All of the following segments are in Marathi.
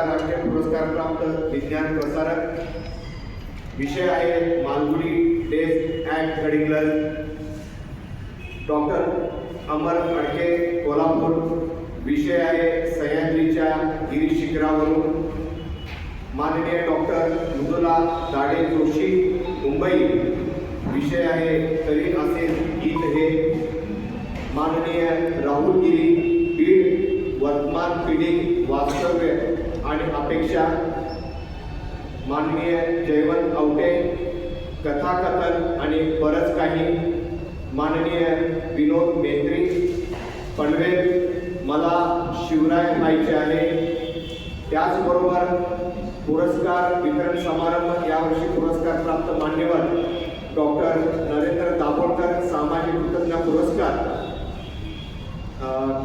पहिला राष्ट्रीय पुरस्कार प्राप्त विज्ञान प्रसारक। विषय आहे Malgudi days at Gadhinglaj. Doctor Amar Adke Kolhapur. विषय आहे सह्याद्रीच्या गिरीशिखरावरून। माननीय डॉक्टर मृदुला दाडे जोशी मुंबई। विषय आहे तरी असेल गीत हे। माननीय राहुल गिरी बीड। वर्तमान पिढी वास्तव्य आणि अपेक्षा। माननीय जयवंत आवटे कथाकथन आणि बरंच काही। माननीय विनोद मेत्री पनवेल। मला शिवराय व्हायचे आहे। त्याचबरोबर पुरस्कार वितरण समारंभ यावर्षी पुरस्कार प्राप्त मान्यवर डॉक्टर नरेंद्र दाभोळकर सामाजिक कृतज्ञ पुरस्कार।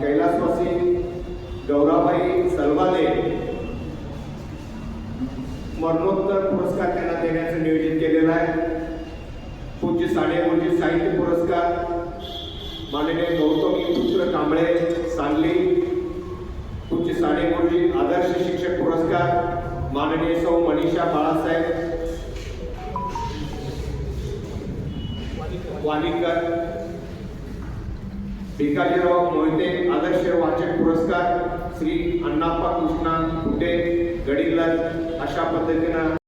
कैलासवासी गौराबाई सलवाले मरणोत्तर पुरस्कार त्यांना देण्याचं नियोजित केलेलं आहे। पूज्य साने गुरुजी साहित्य पुरस्कार माननीय गौतमी पुत्र कांबळे सांगली। पूज्य साने गुरुजी आदर्श शिक्षक पुरस्कार माननीय सौ मनीषा बाळासाहेब वाणीकर। भिकाजीराव मोहिते आदर्श वाचक पुरस्कार श्री अण्णाप्पा कृष्णा कुटे गडिंग्लज। अशा पद्धतीनं